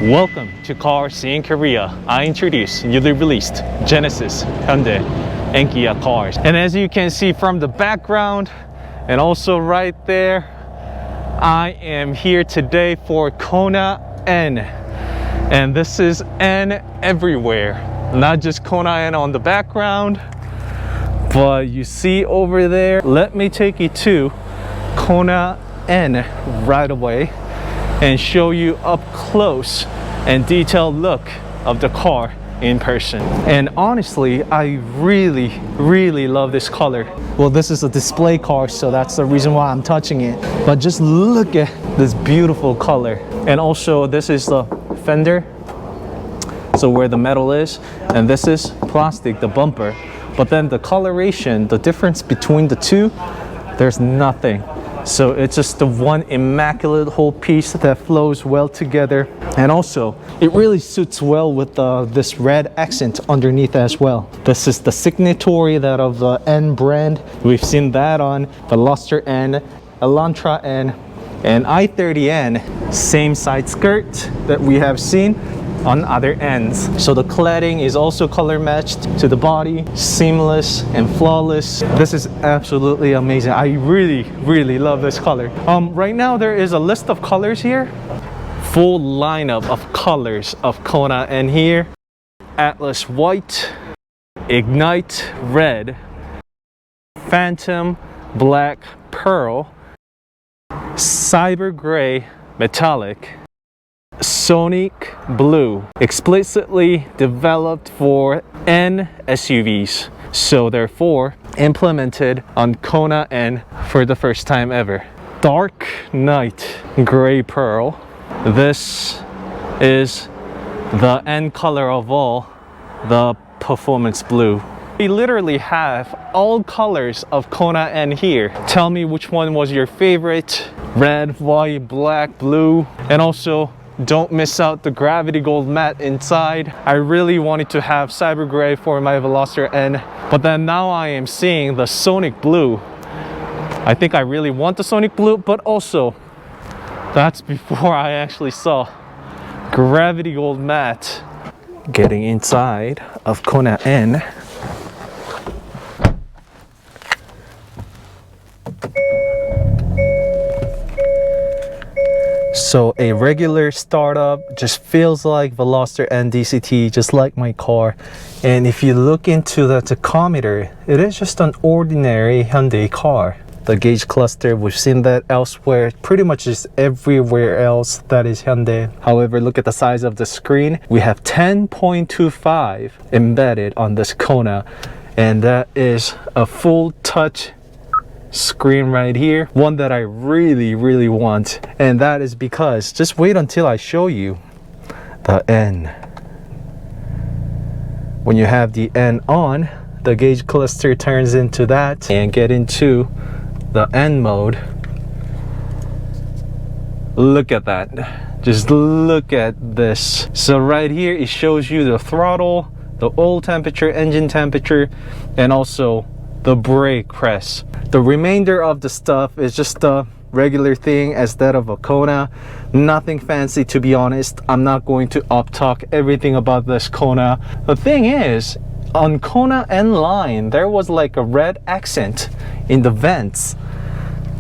Welcome to Cars in Korea. I introduce newly released Genesis, Hyundai, and Kia cars. And as you can see from the background and also right there, I am here today for Kona N. And this is N everywhere. Not just Kona N on the background, but you see over there. Let me take you to Kona N right away and show you up close and detailed look of the car in person. And honestly, I really love this color. Well, this is a display car, so that's the reason why I'm touching it. But just look at this beautiful color. And also, this is the fender, so where the metal is, and this is plastic, the bumper. But then the coloration, the difference between the two, there's nothing. So it's just the one immaculate whole piece that flows well together. And also, it really suits well with this red accent underneath as well. This is the signatory that of the N brand. We've seen that on the Veloster N, Elantra N, and i30N. Same side skirt that we have seen on other ends. So the cladding is also color matched to the body, seamless and flawless. This is absolutely amazing. I really love this color. Right now there is a list of colors here. Full lineup of colors of Kona N here. Atlas white, Ignite red, Phantom black pearl, Cyber gray metallic, Sonic blue, explicitly developed for N SUVs, so therefore implemented on Kona N for the first time ever. Dark Night gray pearl. This is the N color of all, the performance blue. We literally have all colors of Kona N here. Tell me which one was your favorite. Red, white, black, blue, and also don't miss out the gravity gold matte inside. I really wanted to have cyber gray for my Veloster N, but then now I am seeing the Sonic blue. I think I really want the Sonic blue, but also that's before I actually saw gravity gold matte. Getting inside of Kona N. So a regular startup just feels like Veloster N DCT, just like my car. And if you look into the tachometer, it is just an ordinary Hyundai car. The gauge cluster, we've seen that elsewhere, pretty much just everywhere else that is Hyundai. However, look at the size of the screen. We have 10.25 embedded on this Kona, and that is a full touch screen right here, one that I really want. And that is because, just wait until I show you the N. When you have the N on, the gauge cluster turns into that and get into the N mode. Look at that, just look at this. So right here it shows you the throttle, the oil temperature, engine temperature, and also the brake press. The remainder of the stuff is just a regular thing as that of a Kona. Nothing fancy, to be honest. I'm not going to up talk everything about this Kona. The thing is, on Kona N line there was like a red accent in the vents,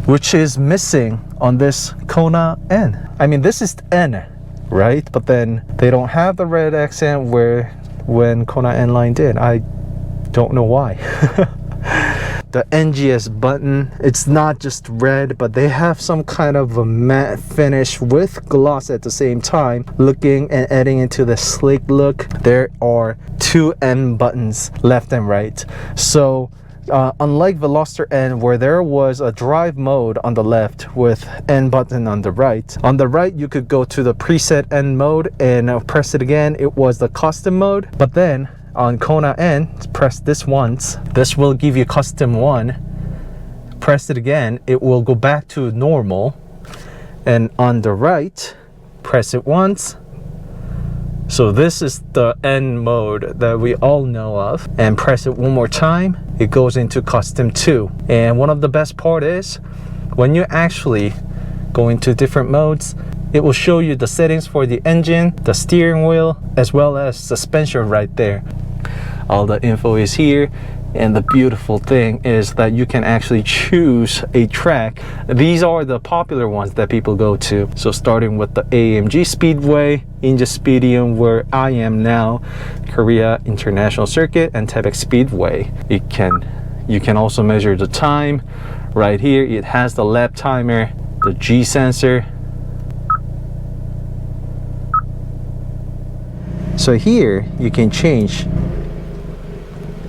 which is missing on this Kona N. I mean, this is N, right? But then they don't have the red accent when Kona N line did. I don't know why. The NGS button, it's not just red, but they have some kind of a matte finish with gloss at the same time, looking and adding into the sleek look. There are two N buttons, left and right. So unlike Veloster N, where there was a drive mode on the left with N button on the right you could go to the preset N mode and press it again. It was the custom mode. But then on Kona N, press this once, this will give you custom 1. Press it again, it will go back to normal. And on the right, press it once. So this is the N mode that we all know of. And press it one more time, it goes into custom 2. And one of the best part is, when you actually go into different modes, it will show you the settings for the engine, the steering wheel, as well as suspension right there. All the info is here. And the beautiful thing is that you can actually choose a track. These are the popular ones that people go to. So starting with the AMG Speedway, Injespedium, where I am now, Korea International Circuit, and Taebaek Speedway. You can also measure the time. Right here, it has the lap timer, the G sensor. So here, you can change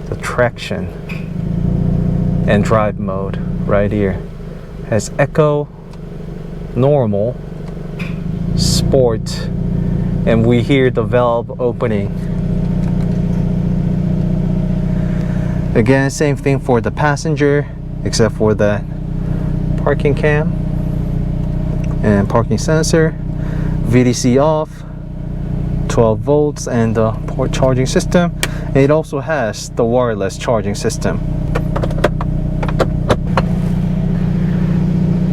the traction and drive mode right here. Has eco, normal, sport, and we hear the valve opening. Again, same thing for the passenger, except for the parking cam and parking sensor. VDC off, 12 volts, and the port charging system. It also has the wireless charging system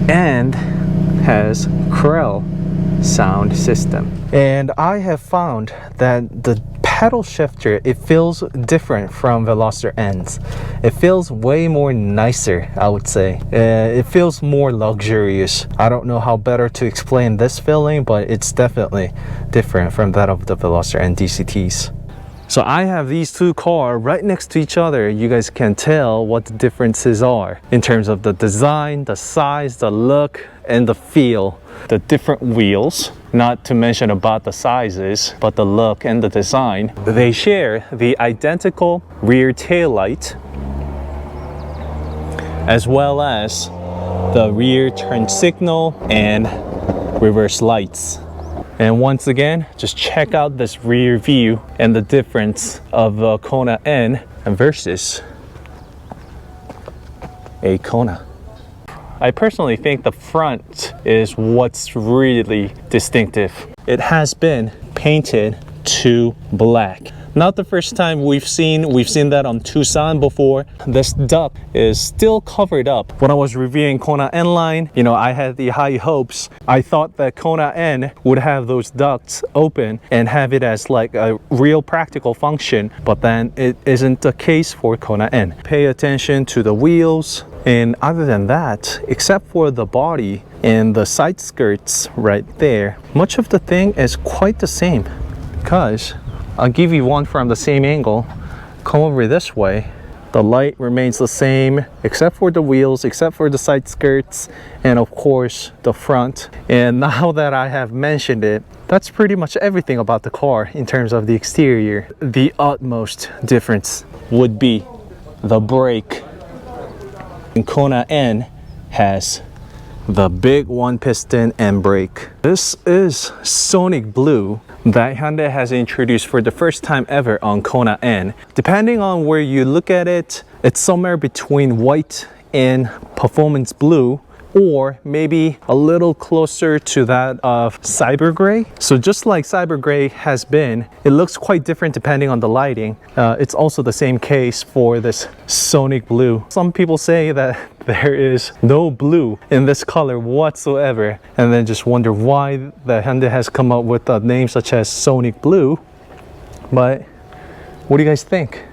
and has Krell sound system. And I have found that the pedal shifter, it feels different from Veloster N's. It feels way more nicer, I would say. It feels more luxurious. I don't know how better to explain this feeling, but it's definitely different from that of the Veloster N DCTs. So I have these two cars right next to each other. You guys can tell what the differences are in terms of the design, the size, the look, and the feel. The different wheels, not to mention about the sizes, but the look and the design. They share the identical rear taillight, as well as the rear turn signal and reverse lights. And once again, just check out this rear view and the difference of the Kona N versus a Kona. I personally think the front is what's really distinctive. It has been painted to black. Not the first time we've seen that on Tucson before. This duct is still covered up. When I was reviewing Kona N line, I had the high hopes. I thought that Kona N would have those ducts open and have it as like a real practical function, but then it isn't the case for Kona N. Pay attention to the wheels. And other than that, except for the body and the side skirts right there, much of the thing is quite the same. Because I'll give you one from the same angle. Come over this way. The light remains the same, except for the wheels, except for the side skirts, and of course the front. And now that I have mentioned it, that's pretty much everything about the car in terms of the exterior. The utmost difference would be the brake. And Kona N has the big one piston and brake. This is Sonic Blue that Hyundai has introduced for the first time ever on Kona N. Depending on where you look at it, it's somewhere between white and performance blue, or maybe a little closer to that of Cyber Gray. So just like Cyber Gray has been, it looks quite different depending on the lighting. It's also the same case for this Sonic Blue. Some people say that there is no blue in this color whatsoever, and then just wonder why the Hyundai has come up with a name such as Sonic Blue. But what do you guys think?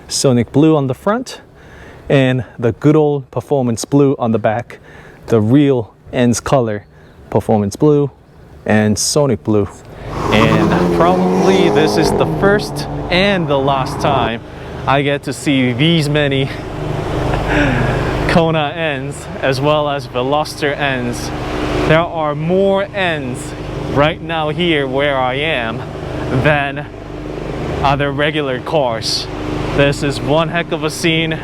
Sonic Blue on the front, and the good old performance blue on the back, the real N's color, performance blue and Sonic Blue. And probably this is the first and the last time I get to see these many Kona N's as well as Veloster N's. There are more N's right now here where I am than other regular cars. This is one heck of a scene.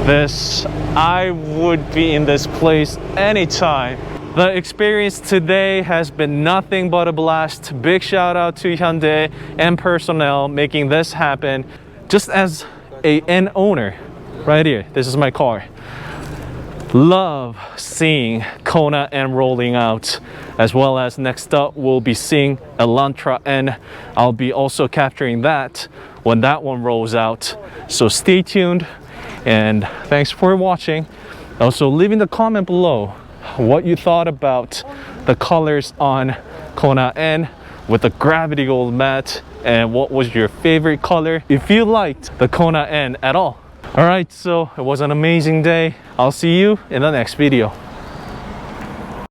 I would be in this place anytime. The experience today has been nothing but a blast. Big shout out to Hyundai and personnel making this happen. Just as an owner, right here, this is my car. Love seeing Kona N rolling out, as well as next up we'll be seeing Elantra N. I'll be also capturing that when that one rolls out. So stay tuned. And thanks for watching. Also, leave in the comment below what you thought about the colors on Kona N with the gravity gold matte, and what was your favorite color if you liked the Kona N at all. All right, so it was an amazing day. I'll see you in the next video.